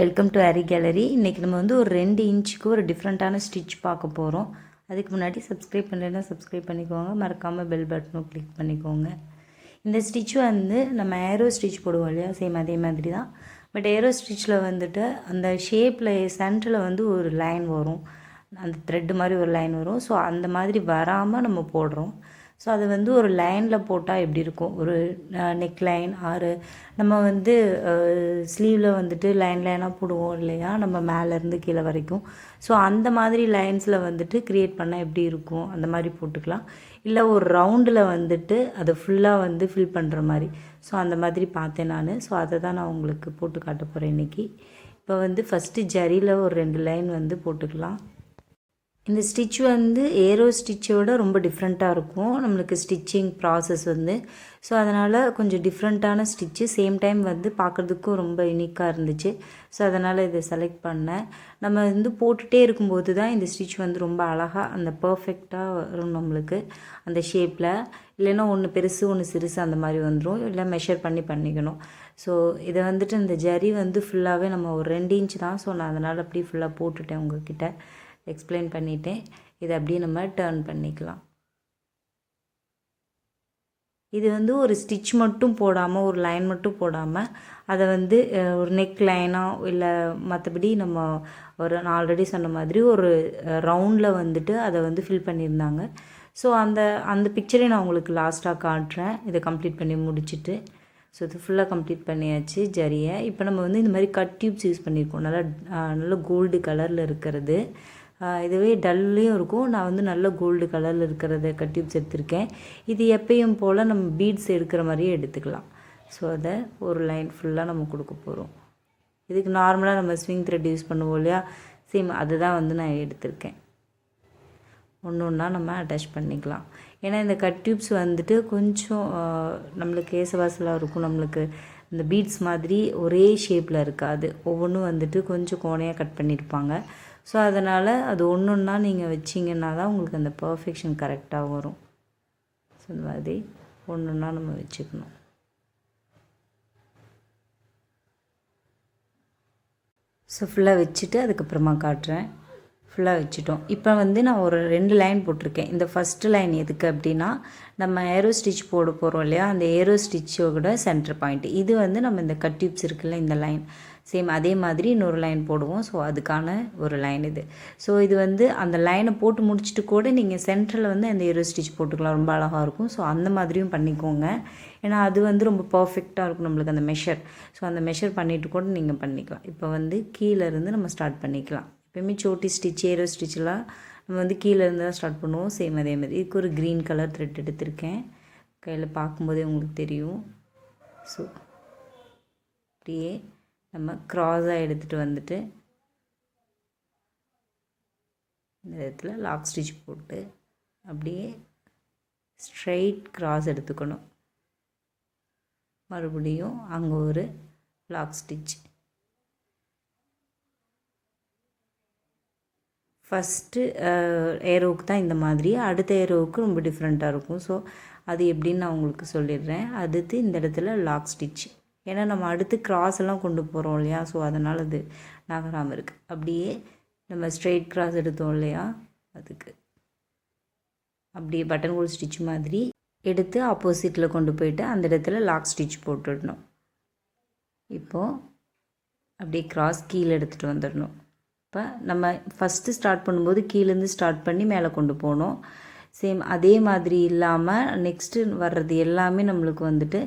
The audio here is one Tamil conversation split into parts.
Welcome to aari gallery. இன்றைக்கி நம்ம வந்து ஒரு 2 இன்ச்சுக்கு ஒரு டிஃப்ரெண்ட்டான ஸ்டிச் பார்க்க போகிறோம். அதுக்கு முன்னாடி சப்ஸ்கிரைப் பண்ணலைன்னா சப்ஸ்கிரைப் பண்ணிக்கோங்க, மறக்காமல் பெல் பட்டனும் கிளிக் பண்ணிக்கோங்க. இந்த ஸ்டிச் வந்து நம்ம ஏரோ ஸ்டிச் போடுவோம் இல்லையா, சேம் அதே மாதிரி தான். பட் ஏரோ ஸ்டிச்சில் வந்துட்டு அந்த ஷேப்பில் சென்டரில் வந்து ஒரு லைன் வரும், அந்த த்ரெட்டு மாதிரி ஒரு லைன் வரும். ஸோ அந்த மாதிரி வராமல் நம்ம போடுறோம். ஸோ அது வந்து ஒரு லைனில் போட்டால் எப்படி இருக்கும், ஒரு நெக் லைன் ஆறு நம்ம வந்து ஸ்லீவில் வந்துட்டு லைனாக போடுவோம் இல்லையா, நம்ம மேலேருந்து கீழே வரைக்கும். ஸோ அந்த மாதிரி லைன்ஸில் வந்துட்டு க்ரியேட் பண்ணால் எப்படி இருக்கும், அந்த மாதிரி போட்டுக்கலாம். இல்லை ஒரு ரவுண்டில் வந்துட்டு அதை ஃபுல்லாக வந்து ஃபில் பண்ணுற மாதிரி. ஸோ அந்த மாதிரி பார்த்தேன் நான். ஸோ அதை தான் நான் உங்களுக்கு போட்டு காட்ட போகிறேன் இன்றைக்கி. இப்போ வந்து ஃபஸ்ட்டு ஜரியில் ஒரு 2 லைன் வந்து போட்டுக்கலாம். இந்த ஸ்டிச் வந்து ஏரோ ஸ்டிச்சோட ரொம்ப டிஃப்ரெண்ட்டாக இருக்கும் நம்மளுக்கு ஸ்டிச்சிங் ப்ராசஸ் வந்து. ஸோ அதனால் கொஞ்சம் டிஃப்ரெண்ட்டான ஸ்டிச்சு, சேம் டைம் வந்து பார்க்குறதுக்கும் ரொம்ப யூனிக்காக இருந்துச்சு. ஸோ அதனால் இதை செலக்ட் பண்ணேன். நம்ம வந்து போட்டுகிட்டே இருக்கும்போது தான் இந்த ஸ்டிச் வந்து ரொம்ப அழகாக அந்த பர்ஃபெக்டாக வரும் நம்மளுக்கு அந்த ஷேப்பில். இல்லைன்னா ஒன்று பெருசு ஒன்று சிறுசு அந்த மாதிரி வந்துடும், இல்லை மெஷர் பண்ணிக்கணும். ஸோ இதை வந்துட்டு இந்த ஜரி வந்து ஃபுல்லாகவே நம்ம ஒரு 2 இன்ச் தான். ஸோ நான் அதனால் அப்படியே ஃபுல்லாக போட்டுட்டேன், உங்கள்கிட்ட எக்ஸ்பிளைன் பண்ணிட்டேன். இதை அப்படியே நம்ம டர்ன் பண்ணிக்கலாம். இது வந்து ஒரு ஸ்டிச் மட்டும் போடாமல், ஒரு லைன் மட்டும் போடாமல், அதை வந்து ஒரு நெக் லைனாக இல்லை மற்றபடி நம்ம நான் ஆல்ரெடி சொன்ன மாதிரி ஒரு ரவுண்டில் வந்துட்டு அதை வந்து ஃபில் பண்ணியிருந்தாங்க. ஸோ அந்த பிக்சரையும் நான் உங்களுக்கு லாஸ்ட்டாக காட்டுறேன், இதை கம்ப்ளீட் பண்ணி முடிச்சுட்டு. ஸோ இது ஃபுல்லாக கம்ப்ளீட் பண்ணியாச்சு ஜரியை. இப்போ நம்ம வந்து இந்த மாதிரி கட் டியூப்ஸ் யூஸ் பண்ணியிருக்கோம், நல்லா கோல்டு கலரில் இருக்கிறது. இதுவே டல்லையும் இருக்கும், நான் வந்து நல்ல கோல்டு கலரில் இருக்கிறத கட் டியூப்ஸ் எடுத்திருக்கேன். இது எப்பயும் போல் நம்ம பீட்ஸ் எடுக்கிற மாதிரியே எடுத்துக்கலாம். ஸோ அதை ஒரு லைன் ஃபுல்லாக நம்ம கொடுக்க போகிறோம். இதுக்கு நார்மலாக நம்ம ஸ்விங் த்ரெட் யூஸ் பண்ணுவோம் இல்லையா, சேம் அதுதான் வந்து நான் எடுத்திருக்கேன். ஒன்று ஒன்றா நம்ம அட்டாச் பண்ணிக்கலாம். ஏன்னா இந்த கட் டியூப்ஸ் வந்துட்டு கொஞ்சம் நம்மளுக்கு கேசவாசலாக இருக்கும். நம்மளுக்கு இந்த பீட்ஸ் மாதிரி ஒரே ஷேப்பில் இருக்காது, ஒவ்வொன்றும் வந்துட்டு கொஞ்சம் கோணையாக கட் பண்ணியிருப்பாங்க. ஸோ அதனால் அது ஒன்று ஒன்றா நீங்கள் வச்சிங்கன்னா தான் உங்களுக்கு அந்த பர்ஃபெக்ஷன் கரெக்டாக வரும். ஸோ இந்த மாதிரி ஒன்று ஒன்றா நம்ம வச்சுக்கணும். ஸோ ஃபுல்லாக வச்சுட்டு அதுக்கப்புறமா காட்டுறேன். ஃபுல்லாக வச்சுட்டோம். இப்போ வந்து நான் ஒரு 2 லைன் போட்டிருக்கேன். இந்த ஃபஸ்ட்டு லைன் எதுக்கு அப்படின்னா, நம்ம ஏரோ ஸ்டிச் போட போகிறோம் இல்லையா, அந்த ஏரோ ஸ்டிச்சோட சென்டர் பாயிண்ட் இது வந்து நம்ம இந்த கட் டியூப்ஸ் இருக்குல்ல, இந்த லைன் சேம் அதே மாதிரி இன்னொரு லைன் போடுவோம். ஸோ அதுக்கான ஒரு லைன் இது. ஸோ இது வந்து அந்த லைனை போட்டு முடிச்சுட்டு கூட நீங்கள் சென்டரில் வந்து அந்த ஏரோ ஸ்டிச் போட்டுக்கலாம், ரொம்ப அழகாக இருக்கும். ஸோ அந்த மாதிரியும் பண்ணிக்கோங்க, ஏன்னா அது வந்து ரொம்ப பர்ஃபெக்டாக இருக்கும் நம்மளுக்கு அந்த மெஷர். ஸோ அந்த மெஷர் பண்ணிவிட்டு கூட நீங்கள் பண்ணிக்கலாம். இப்போ வந்து கீழேருந்து நம்ம ஸ்டார்ட் பண்ணிக்கலாம். எப்போயுமே சோட்டி ஸ்டிச் ஏரோ ஸ்டிச்செலாம் நம்ம வந்து கீழேருந்து தான் ஸ்டார்ட் பண்ணுவோம். சேம் அதே மாதிரி இதுக்கு ஒரு க்ரீன் கலர் த்ரெட் எடுத்திருக்கேன், கையில் பார்க்கும்போதே உங்களுக்கு தெரியும். ஸோ அப்படியே நம்ம க்ராஸாக எடுத்துகிட்டு வந்துட்டு இந்த இடத்துல லாக் ஸ்டிச் போட்டு அப்படியே ஸ்ட்ரைட் க்ராஸ் எடுத்துக்கணும். மறுபடியும் அங்கே ஒரு லாக் ஸ்டிச். ஃபஸ்ட்டு ஏரோவுக்கு தான் இந்த மாதிரி, அடுத்த ஏரோவுக்கு ரொம்ப டிஃப்ரெண்ட்டாக இருக்கும். ஸோ அது எப்படின்னு நான் உங்களுக்கு சொல்லிடுறேன். அடுத்து இந்த இடத்துல லாக் ஸ்டிச், ஏன்னா நம்ம அடுத்து கிராஸ் எல்லாம் கொண்டு போகிறோம் இல்லையா, ஸோ அதனால் அது நகராமல் இருக்குது. அப்படியே நம்ம ஸ்ட்ரெயிட் கிராஸ் எடுத்தோம் இல்லையா, அதுக்கு அப்படியே பட்டன் ஹோல் ஸ்டிச் மாதிரி எடுத்து ஆப்போசிட்டில் கொண்டு போயிட்டு அந்த இடத்துல லாக் ஸ்டிச் போட்டுடணும். இப்போது அப்படியே கிராஸ் கீழே எடுத்துகிட்டு வந்துடணும். இப்போ நம்ம ஃபஸ்ட்டு ஸ்டார்ட் பண்ணும்போது கீழேருந்து ஸ்டார்ட் பண்ணி மேலே கொண்டு போகணும். சேம் அதே மாதிரி இல்லாமல் நெக்ஸ்ட்டு வர்றது எல்லாமே நம்மளுக்கு வந்துட்டு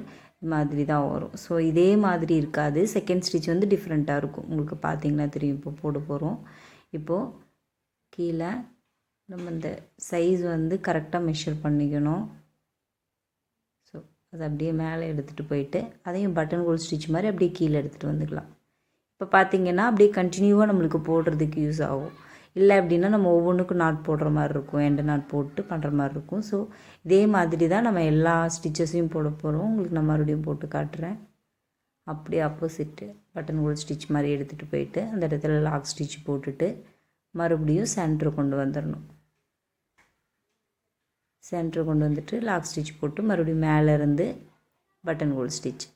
மாதிரி தான் வரும். ஸோ இதே மாதிரி இருக்காது, செகண்ட் ஸ்டிச் வந்து டிஃப்ரெண்ட்டாக இருக்கும். உங்களுக்கு பார்த்தீங்கன்னா தெரியும். இப்போ போட போகிறோம். இப்போது கீழே நம்ம இந்த சைஸ் வந்து கரெக்டாக மெஷர் பண்ணிக்கணும். ஸோ அதை அப்படியே மேலே எடுத்துகிட்டு போயிட்டு அதையும் பட்டன் ஹோல் ஸ்டிச் மாதிரி அப்படியே கீழே எடுத்துகிட்டு வந்துக்கலாம். இப்போ பார்த்திங்கன்னா அப்படியே கண்டினியூவாக நம்மளுக்கு போடுறதுக்கு யூஸ் ஆகும். இல்லை அப்படின்னா நம்ம ஒவ்வொன்றுக்கும் நாட் போடுற மாதிரி இருக்கும், எண்டு நாட் போட்டு பண்ணுற மாதிரி இருக்கும். ஸோ இதே மாதிரி தான் நம்ம எல்லா ஸ்டிச்சஸையும் போட போகிறோம். உங்களுக்கு நான் மறுபடியும் போட்டு காட்டுறேன். அப்படியே ஆப்போசிட்டு பட்டன் ஹோல் ஸ்டிச் மாதிரி எடுத்துகிட்டு போயிட்டு அந்த இடத்துல லாக் ஸ்டிச் போட்டுட்டு மறுபடியும் சென்டர் கொண்டு வந்துடணும். சென்டர் கொண்டு வந்துட்டு லாக் ஸ்டிச் போட்டு மறுபடியும் மேலே இருந்து பட்டன் ஹோல் ஸ்டிச்.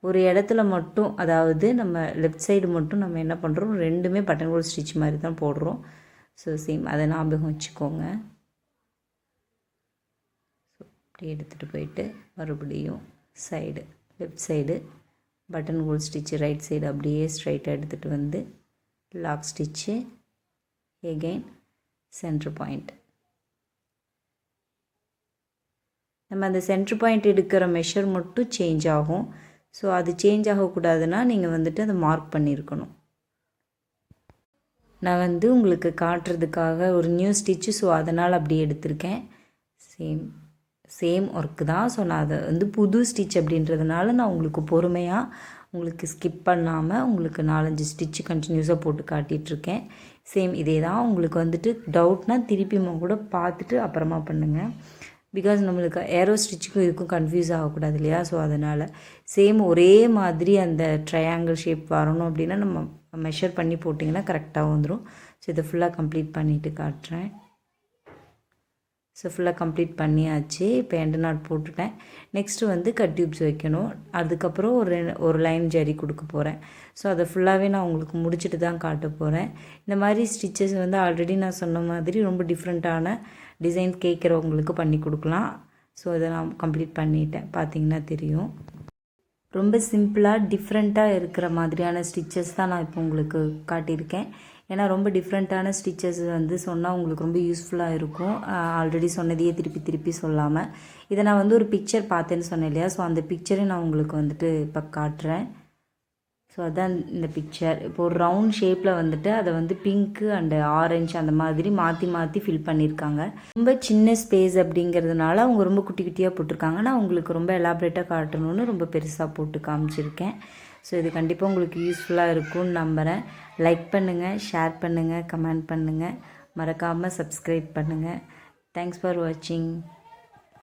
ஒரு இடத்துல மட்டும், அதாவது நம்ம லெஃப்ட் சைடு மட்டும் நம்ம என்ன பண்ணுறோம், ரெண்டுமே பட்டன் ஹோல் ஸ்டிச் மாதிரி தான் போடுறோம். ஸோ சேம் அதை ஞாபகம் வச்சுக்கோங்க. ஸோ இப்படி எடுத்துகிட்டு போயிட்டு மறுபடியும் side left side button hole stitch, right side அப்படியே ஸ்ட்ரைட்டாக எடுத்துகிட்டு வந்து lock stitch, again centre point. நம்ம அந்த சென்ட்ரு பாயிண்ட் எடுக்கிற மெஷர் மட்டும் சேஞ்ச் ஆகும். ஸோ அது சேஞ்ச் ஆகக்கூடாதுன்னா நீங்கள் வந்துட்டு அதை மார்க் பண்ணியிருக்கணும். நான் வந்து உங்களுக்கு காட்டுறதுக்காக ஒரு நியூ ஸ்டிச்சு, ஸோ அதனால் அப்படி எடுத்திருக்கேன். சேம் ஒர்க்கு தான். ஸோ நான் அதை வந்து புது ஸ்டிச் அப்படின்றதுனால நான் உங்களுக்கு பொறுமையாக உங்களுக்கு ஸ்கிப் பண்ணாமல் உங்களுக்கு 4-5 ஸ்டிச்சு கண்டினியூஸாக போட்டு காட்டிகிட்ருக்கேன். சேம் இதே தான். உங்களுக்கு வந்துட்டு டவுட்னால் திருப்பியுமா கூட பார்த்துட்டு அப்புறமா பண்ணுங்கள். பிகாஸ் நம்மளுக்கு ஏரோ ஸ்டிச்சுக்கும் இதுக்கும் கன்ஃபியூஸ் ஆகக்கூடாது இல்லையா? ஸோ அதனால் சேம் ஒரே மாதிரி அந்த ட்ரையாங்கிள் ஷேப் வரணும் அப்படின்னா நம்ம மெஷர் பண்ணி போட்டிங்கன்னா கரெக்டாக வந்துடும். ஸோ இதை ஃபுல்லாக கம்ப்ளீட் பண்ணிவிட்டு காட்டுறேன். ஸோ ஃபுல்லாக கம்ப்ளீட் பண்ணியாச்சு. இப்போ எண்டு நாட் போட்டுட்டேன். நெக்ஸ்ட்டு வந்து கட் டியூப்ஸ் வைக்கணும். அதுக்கப்புறம் ஒரு லைன் ஜரி கொடுக்க போகிறேன். ஸோ அதை ஃபுல்லாகவே நான் உங்களுக்கு முடிச்சுட்டு தான் காட்ட போகிறேன். இந்த மாதிரி ஸ்டிச்சஸ் வந்து ஆல்ரெடி நான் சொன்ன மாதிரி ரொம்ப டிஃப்ரெண்ட்டான டிசைன் கேட்குறவங்களுக்கு பண்ணி கொடுக்கலாம். ஸோ இதை நான் கம்ப்ளீட் பண்ணிட்டேன். பார்த்திங்கன்னா தெரியும். ரொம்ப சிம்பிளாக டிஃப்ரெண்ட்டாக இருக்கிற மாதிரியான ஸ்டிச்சஸ் தான் நான் இப்போ உங்களுக்கு காட்டியிருக்கேன். ஏன்னா ரொம்ப டிஃப்ரெண்ட்டான ஸ்டிச்சஸ் வந்து சொன்னால் உங்களுக்கு ரொம்ப யூஸ்ஃபுல்லாக இருக்கும். ஆல்ரெடி சொன்னதையே திருப்பி திருப்பி சொல்லாமல். இதை நான் வந்து ஒரு பிக்சர் பார்த்தேன்னு சொன்னேன் இல்லையா? ஸோ அந்த பிக்சரை நான் உங்களுக்கு வந்துட்டு இப்போ காட்டுறேன். ஸோ அதான் இந்த பிக்சர். இப்போ ஒரு ரவுண்ட் ஷேப்பில் வந்துட்டு அதை வந்து பிங்க்கு அண்டு ஆரஞ்சு அந்த மாதிரி மாற்றி மாற்றி ஃபில் பண்ணியிருக்காங்க. ரொம்ப சின்ன ஸ்பேஸ் அப்படிங்கிறதுனால அவங்க ரொம்ப குட்டி குட்டியாக போட்டிருக்காங்க. நான் உங்களுக்கு ரொம்ப எலாபரேட்டாக காட்டணும்னு ரொம்ப பெருசாக போட்டு காமிச்சிருக்கேன். ஸோ இது கண்டிப்பாக உங்களுக்கு யூஸ்ஃபுல்லாக இருக்கும்னு நம்புகிறேன். லைக் பண்ணுங்கள், ஷேர் பண்ணுங்கள், கமெண்ட் பண்ணுங்கள், மறக்காமல் சப்ஸ்கிரைப் பண்ணுங்கள். தேங்க்ஸ் ஃபார் வாட்சிங்.